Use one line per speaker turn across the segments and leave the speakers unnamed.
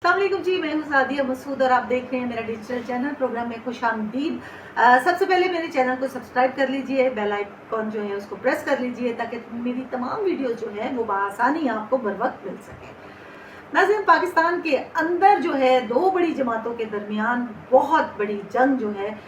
अस्सलाम वालेकुम जी, मैं हूँ सादिया मसूद और आप देख रहे हैं मेरा डिजिटल चैनल प्रोग्राम में खुश आमदीद। सबसे पहले मेरे चैनल को सब्सक्राइब कर लीजिए, बेल आइकॉन जो है उसको प्रेस कर लीजिए ताकि मेरी तमाम वीडियो जो है वो बआसानी आपको बर वक्त मिल सके। नाज़रीन, पाकिस्तान के अंदर जो है दो बड़ी जमातों के दरमियान बहुत बड़ी जंग जो है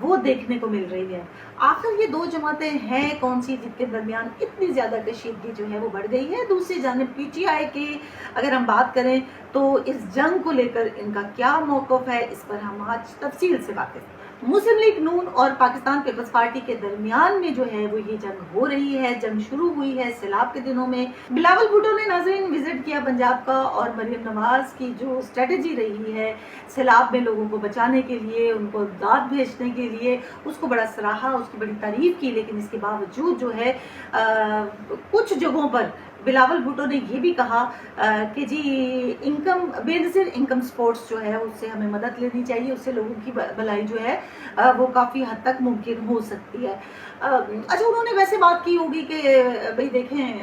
वो देखने को मिल रही है। आखिर ये दो जमातें हैं कौन सी जिनके दरमियान इतनी ज़्यादा कशीदगी जो है वो बढ़ गई है। दूसरी जानिब पीटीआई की अगर हम बात करें तो इस जंग को लेकर इनका क्या मौक़िफ़ है, इस पर हम आज तफसील से बात करें। मुस्लिम लीग नून और पाकिस्तान पीपल्स पार्टी के दरमियान में जो है वो ये जंग हो रही है। जंग शुरू हुई है सैलाब के दिनों में। बिलावल भुट्टो ने नाज़रीन विजिट किया पंजाब का और मरियम नवाज की जो स्ट्रेटजी रही है सैलाब में लोगों को बचाने के लिए, उनको दाद भेजने के लिए, उसको बड़ा सराहा, उसकी बड़ी तारीफ की। लेकिन इसके बावजूद जो है कुछ जगहों पर बिलावल भुट्टो ने ये भी कहा कि जी इनकम बेनज़ीर इनकम सपोर्ट्स जो है उससे हमें मदद लेनी चाहिए, उससे लोगों की भलाई जो है वो काफ़ी हद तक मुमकिन हो सकती है। अच्छा, उन्होंने वैसे बात की होगी कि भाई देखें,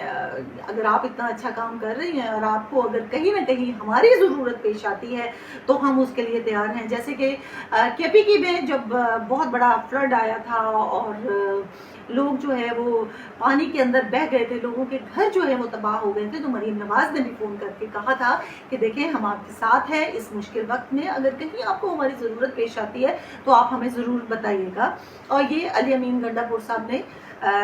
अगर आप इतना अच्छा काम कर रही हैं और आपको अगर कहीं ना कहीं हमारी ज़रूरत पेश आती है तो हम उसके लिए तैयार हैं। जैसे कि केपीकी में जब बहुत बड़ा फ्लड आया था और लोग जो है वो पानी के अंदर बह गए थे, लोगों के घर जो है वो तबाह हो गए थे, तो मरियम नवाज ने भी फ़ोन करके कहा था कि देखें हम आपके साथ हैं इस मुश्किल वक्त में, अगर कहीं आपको हमारी ज़रूरत पेश आती है तो आप हमें ज़रूर बताइएगा। और ये अली अमीन गंडापुर साहब ने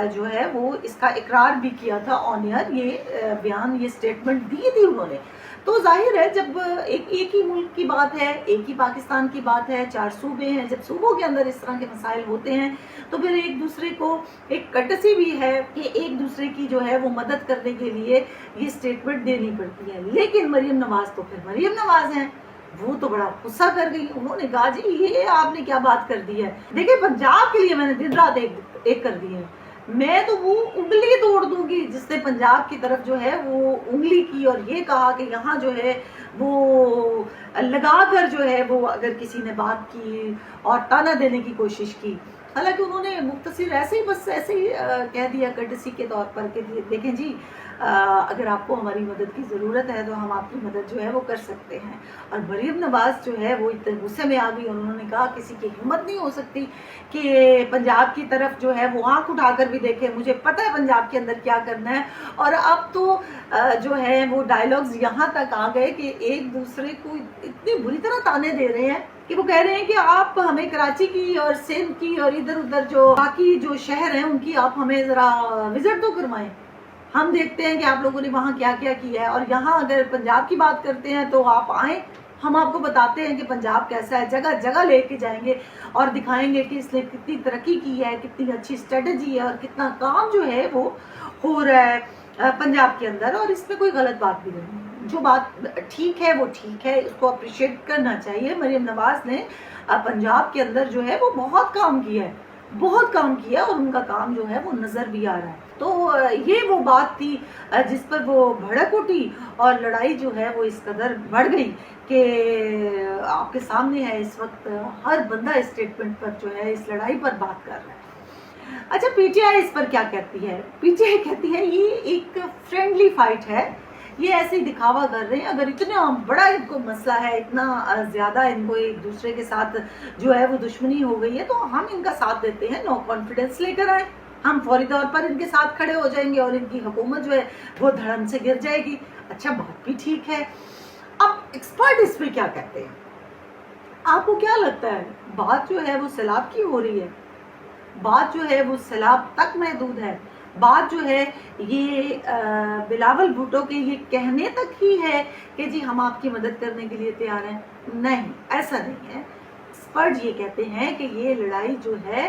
जो है वो इसका इकरार भी किया था ऑन एयर, ये बयान, ये स्टेटमेंट दी थी उन्होंने। तो जाहिर है जब एक ही मुल्क की बात है, एक ही पाकिस्तान की बात है, 4 सूबे हैं, जब सूबों के अंदर इस तरह के मसाइल होते हैं तो फिर एक दूसरे को एक कर्टसी भी है कि एक दूसरे की जो है वो मदद करने के लिए ये स्टेटमेंट देनी पड़ती है। लेकिन मरियम नवाज तो फिर मरियम नवाज हैं, वो तो बड़ा गुस्सा कर गई। उन्होंने कहा जी ये आपने क्या बात कर दी है, देखिए पंजाब के लिए मैंने दिन रात एक कर दी है, मैं तो वो उंगली तोड़ दूंगी जिसने पंजाब की तरफ जो है वो उंगली की और ये कहा कि यहाँ जो है वो लगा कर जो है वो अगर किसी ने बात की और ताना देने की कोशिश की। हालांकि उन्होंने मुख्तसर ऐसे ही बस ऐसे ही कह दिया कर्टसी के तौर पर कि देखें जी अगर आपको हमारी मदद की ज़रूरत है तो हम आपकी मदद जो है वो कर सकते हैं। और मरियम नवाज जो है वो इतने गुस्से में आ गई, उन्होंने कहा किसी की हिम्मत नहीं हो सकती कि पंजाब की तरफ जो है वो आंख उठाकर भी देखे, मुझे पता है पंजाब के अंदर क्या करना है। और अब तो जो है वो डायलॉग्स यहाँ तक आ गए कि एक दूसरे को इतनी बुरी तरह ताने दे रहे हैं कि वो कह रहे हैं कि आप हमें कराची की और सिंध की और इधर उधर जो बाकी जो शहर हैं उनकी आप हमें ज़रा विजिट तो करवाएं, हम देखते हैं कि आप लोगों ने वहाँ क्या क्या किया है। और यहाँ अगर पंजाब की बात करते हैं तो आप आएँ, हम आपको बताते हैं कि पंजाब कैसा है, जगह जगह लेके जाएंगे और दिखाएंगे कि इसने कितनी तरक्की की है, कितनी अच्छी स्ट्रेटजी है और कितना काम जो है वो हो रहा है पंजाब के अंदर। और इसमें कोई गलत बात भी नहीं है, जो बात ठीक है वो ठीक है, उसको अप्रिशिएट करना चाहिए। मरियम नवाज ने पंजाब के अंदर जो है वो बहुत काम किया है, बहुत काम किया और उनका काम जो है वो नज़र भी आ रहा है। तो ये वो बात थी जिस पर वो भड़क उठी और लड़ाई जो है वो इस कदर बढ़ गई कि आपके सामने है इस वक्त हर बंदा इस स्टेटमेंट पर जो है इस लड़ाई पर बात कर रहा है। अच्छा, पीटीआई इस पर क्या कहती है? पीटीआई कहती है ये एक फ्रेंडली फाइट है, ये ऐसे ही दिखावा कर रहे हैं। अगर इतना बड़ा इनको मसला है, इतना ज़्यादा इनको एक दूसरे के साथ जो है वो दुश्मनी हो गई है तो हम इनका साथ देते हैं, नो कॉन्फिडेंस लेकर आए, हम फौरी तौर पर इनके साथ खड़े हो जाएंगे और इनकी हुकूमत जो है वो धड़म से गिर जाएगी। अच्छा, बात भी ठीक है। अब एक्सपर्ट इस पे क्या कहते हैं? आपको क्या लगता है बात जो है वो सैलाब की हो रही है? बात जो है वो सैलाब तक महदूद है? बात जो है ये बिलावल भुट्टो के ये कहने तक ही है कि जी हम आपकी मदद करने के लिए तैयार हैं? नहीं, ऐसा नहीं है। एक्सपर्ट ये कहते हैं कि ये लड़ाई जो है,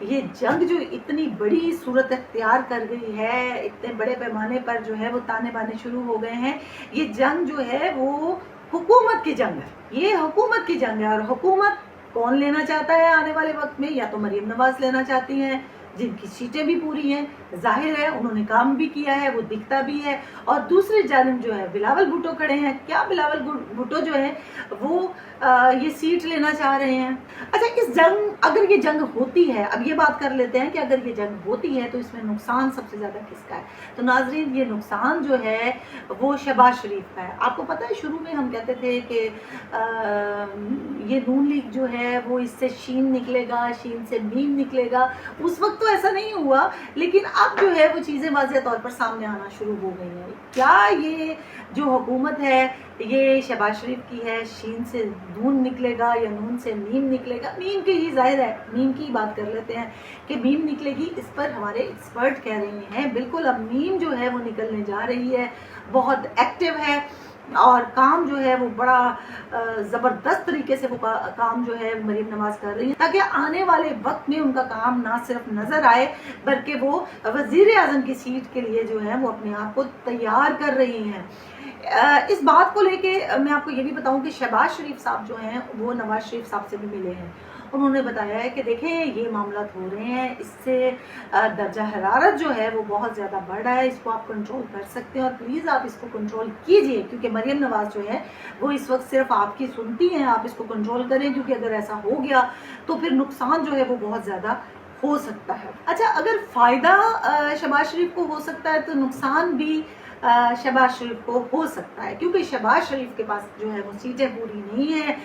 ये जंग जो इतनी बड़ी सूरत अख्तियार कर गई है, इतने बड़े पैमाने पर जो है वो ताने बाने शुरू हो गए हैं, ये जंग जो है वो हुकूमत की जंग है, ये हुकूमत की जंग है। और हुकूमत कौन लेना चाहता है आने वाले वक्त में? या तो मरियम नवाज लेना चाहती हैं जिनकी सीटें भी पूरी हैं, ज़ाहिर है उन्होंने काम भी किया है, वो दिखता भी है। और दूसरी जानिब जो है बिलावल भुट्टो खड़े हैं। क्या बिलावल भुट्टो जो है वो ये सीट लेना चाह रहे हैं? अच्छा, इस जंग, अगर ये जंग होती है, अब ये बात कर लेते हैं कि अगर ये जंग होती है तो इसमें नुकसान सबसे ज़्यादा किसका है? तो नाजरीन, ये नुकसान जो है वो शहबाज शरीफ का है। आपको पता है शुरू में हम कहते थे कि ये नून लीग जो है वो इससे शीन निकलेगा, शीन से मीम निकलेगा। उस वक्त तो ऐसा नहीं हुआ, लेकिन अब जो है वो चीज़ें वाज़ेह तौर पर सामने आना शुरू हो गई हैं। क्या ये जो हुकूमत है ये शहबाज शरीफ की है, शीन से नून निकलेगा या नून से मीम निकलेगा? मीम की ही ज़ाहिर है, मीम की बात कर लेते हैं कि मीम निकलेगी। इस पर हमारे एक्सपर्ट कह रहे हैं बिल्कुल अब मीम जो है वो निकलने जा रही है, बहुत एक्टिव है और काम जो है वो बड़ा ज़बरदस्त तरीके से वो काम जो है मरीम नवाज कर रही है, ताकि आने वाले वक्त में उनका काम ना सिर्फ नज़र आए बल्कि वो वज़ीर आज़म की सीट के लिए जो है वो अपने आप को तैयार कर रही हैं। इस बात को लेके मैं आपको ये भी बताऊं कि शहबाज शरीफ साहब जो हैं वो नवाज शरीफ साहब से भी मिले हैं। उन्होंने बताया है कि देखें ये मामला हो रहे हैं, इससे दर्जा हरारत जो है वो बहुत ज़्यादा बढ़ रहा है, इसको आप कंट्रोल कर सकते हैं और प्लीज़ आप इसको कंट्रोल कीजिए, क्योंकि मरीम नवाज जो है वो इस वक्त सिर्फ आपकी सुनती हैं। आप इसको कंट्रोल करें, क्योंकि अगर ऐसा हो गया तो फिर नुकसान जो है वो बहुत ज़्यादा हो सकता है। अच्छा, अगर फ़ायदा शहबाज शरीफ को हो सकता है तो नुकसान भी शहबाज शरीफ को हो सकता है, क्योंकि शहबाज शरीफ के पास जो है वो सीटें पूरी नहीं है।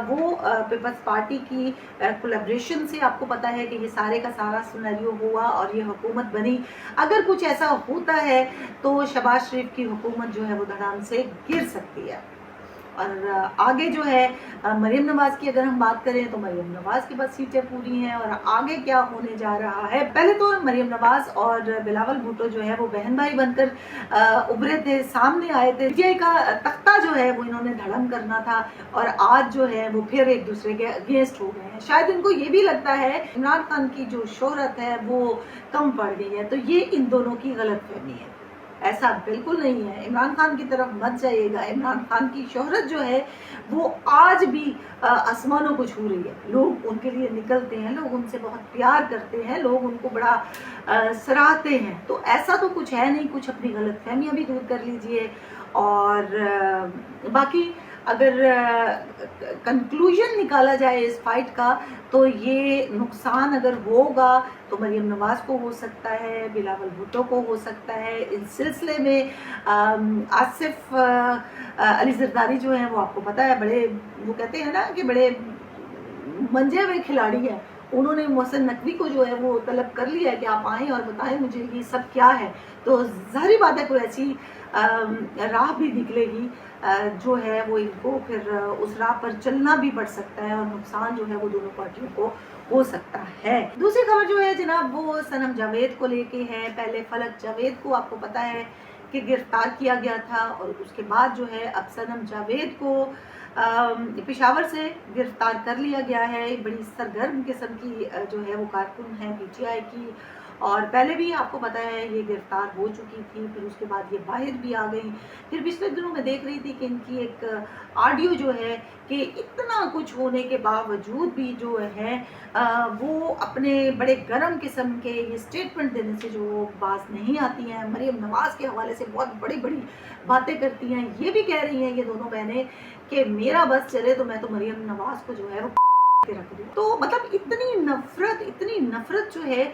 वो पीपल्स पार्टी की कोलैबोरेशन से आपको पता है कि ये सारे का सारा सिनेरियो हुआ और ये हुकूमत बनी। अगर कुछ ऐसा होता है तो शहबाज शरीफ की हुकूमत जो है वो धड़ाम से गिर सकती है। और आगे जो है मरीम नवाज की अगर हम बात करें तो मरीम नवाज के पास सीटें पूरी हैं। और आगे क्या होने जा रहा है, पहले तो मरीम नवाज और बिलावल भुट्टो जो है वो बहन भाई बनकर उभरे थे, सामने आए थे। पीटीआई का तख्ता जो है वो इन्होंने धड़म करना था और आज जो है वो फिर एक दूसरे के अगेंस्ट हो गए हैं। शायद इनको ये भी लगता है इमरान खान की जो शोहरत है वो कम पड़ गई है, तो ये इन दोनों की गलतफहमी है। ऐसा बिल्कुल नहीं है, इमरान खान की तरफ मत जाइएगा। इमरान खान की शोहरत जो है वो आज भी आसमानों को छू रही है। लोग उनके लिए निकलते हैं, लोग उनसे बहुत प्यार करते हैं, लोग उनको बड़ा सराहते हैं। तो ऐसा तो कुछ है नहीं, कुछ अपनी गलतफहमियां भी दूर कर लीजिए। और बाकी अगर कंक्लूजन निकाला जाए इस फाइट का तो ये नुकसान अगर होगा तो मरीम नवाज को हो सकता है, बिलावल भुट्टो को हो सकता है। इस सिलसिले में आसिफ अली जरदारी जो है वो आपको पता है बड़े, वो कहते हैं ना कि बड़े मंजे हुए खिलाड़ी हैं। उन्होंने मोहसिन नकवी को जो है वो तलब कर लिया है कि आप आएँ और बताएं मुझे ये सब क्या है। तो ज़ाहिर बात है कोई ऐसी राह भी निकलेगी जो है वो इनको फिर उस राह पर चलना भी पड़ सकता है और नुकसान जो है वो दोनों पार्टियों को हो सकता है। दूसरी खबर जो है जनाब वो सनम जावेद को लेके है। पहले फलक जावेद को आपको पता है कि गिरफ्तार किया गया था और उसके बाद जो है अब सनम जावेद को पेशावर से गिरफ्तार कर लिया गया है। बड़ी सरगर्म किस्म की जो है वो कारकुन है पीटीआई की, और पहले भी आपको पता है ये गिरफ्तार हो चुकी थी, फिर उसके बाद ये बाहर भी आ गई। फिर पिछले दिनों में देख रही थी कि इनकी एक ऑडियो जो है कि इतना कुछ होने के बावजूद भी जो है वो अपने बड़े गर्म किस्म के ये स्टेटमेंट देने से जो बात नहीं आती हैं। मरीम नवाज के हवाले से बहुत बड़ी बड़ी बातें करती हैं। ये भी कह रही हैं ये दोनों बहनें कि मेरा बस चले तो मैं तो मरीम नवाज को जो है वो रख दूं। तो मतलब इतनी नफरत जो है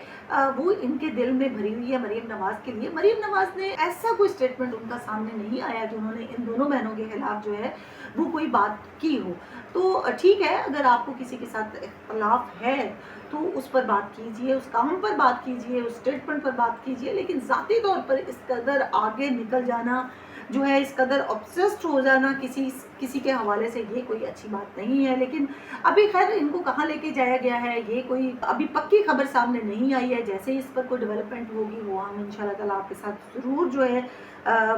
वो इनके दिल में भरी हुई है मरीम नवाज के लिए। मरीम नवाज ने ऐसा कोई स्टेटमेंट उनका सामने नहीं आया कि उन्होंने इन दोनों बहनों के खिलाफ जो है वो कोई बात की हो। तो ठीक है, अगर आपको किसी के साथ इख्तलाफ है तो उस पर बात कीजिए, उस काम पर बात कीजिए, उस स्टेटमेंट पर बात कीजिए, लेकिन ज़ाती तौर पर इस कदर आगे निकल जाना जो है, इस कदर ऑब्सेस्ड हो जाना किसी के हवाले से, ये कोई अच्छी बात नहीं है। लेकिन अभी खैर इनको कहाँ लेके जाया गया है ये कोई अभी पक्की खबर सामने नहीं आई है। जैसे इस पर कोई डेवलपमेंट होगी वो हम इंशाल्लाह ताला आपके साथ ज़रूर जो है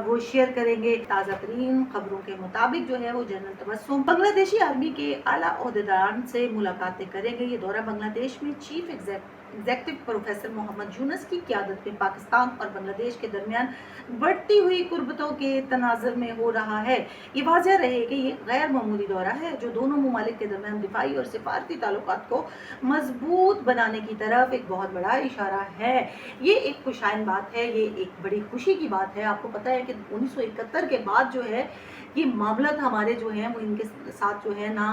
वो शेयर करेंगे। ताज़ा तरीन खबरों के मुताबिक जो है वो जनरल तबस्सुम बांग्लादेशी आर्मी के आला ओहदेदारान से मुलाकातें करेंगे। ये दौरा बांग्लादेश में chief executive professor Mohammad Yunus की क़यादत में पाकिस्तान और बांग्लादेश के दरमियान बढ़ती हुई कुर्बतों के तनाज़ुर में हो रहा है। ये वाज़ेह रहे कि ये गैर मामूली दौरा है जो दोनों ममालिक के दरमियान दिफाई और सिफारती ताल्लुकात को मजबूत बनाने की तरफ एक बहुत बड़ा इशारा है। ये एक खुशाइन बात है, ये एक बड़ी खुशी की बात है। आपको पता है कि 1971 के बाद जो है ये मामलात हमारे जो हैं वो इनके साथ जो है ना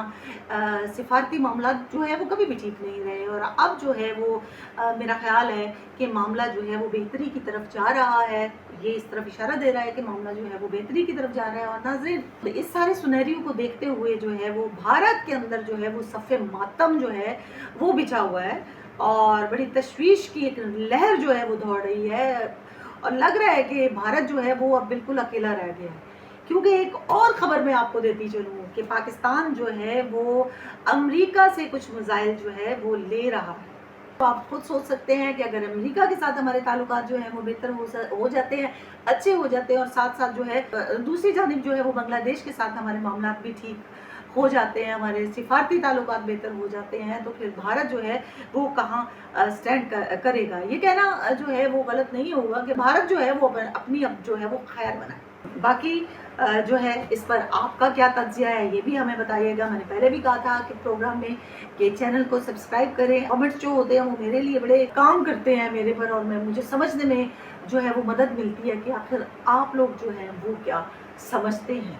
सिफारती मामला जो है वो कभी भी ठीक नहीं रहे, और अब जो है वो मेरा ख्याल है कि मामला जो है वो बेहतरी की तरफ जा रहा है। ये इस तरफ इशारा दे रहा है कि मामला जो है वो बेहतरी की तरफ जा रहा है। और नाज़रीन, इस सारे सुनहरियों को देखते हुए जो है वो भारत के अंदर जो है वो सफ़े मातम जो है वो बिछा हुआ है और बड़ी तशवीश की एक लहर जो है वो दौड़ रही है, और लग रहा है कि भारत जो है वो अब बिल्कुल अकेला रह गया है। क्योंकि एक और ख़बर मैं आपको देती चलूँ कि पाकिस्तान जो है वो अमेरिका से कुछ मिसाइल जो है वो ले रहा है। तो आप खुद सोच सकते हैं कि अगर अमेरिका के साथ हमारे ताल्लुकात जो हैं वो बेहतर हो जाते हैं, अच्छे हो जाते हैं, और साथ साथ जो है दूसरी जानिब जो है वो बांग्लादेश के साथ हमारे मामला भी ठीक हो जाते हैं, हमारे सिफारती ताल्लुकात बेहतर हो जाते हैं, तो फिर भारत जो है वो कहाँ स्टैंड करेगा। ये कहना जो है वो गलत नहीं होगा कि भारत जो है वो अपनी अब जो है वो खैर बनाए। बाकी जो है इस पर आपका क्या तज्जिया है ये भी हमें बताइएगा। मैंने पहले भी कहा था कि प्रोग्राम में कि चैनल को सब्सक्राइब करें। कमेंट्स जो होते हैं वो मेरे लिए बड़े काम करते हैं मेरे पर, और मुझे समझने में जो है वो मदद मिलती है कि आखिर आप लोग जो हैं वो क्या समझते हैं।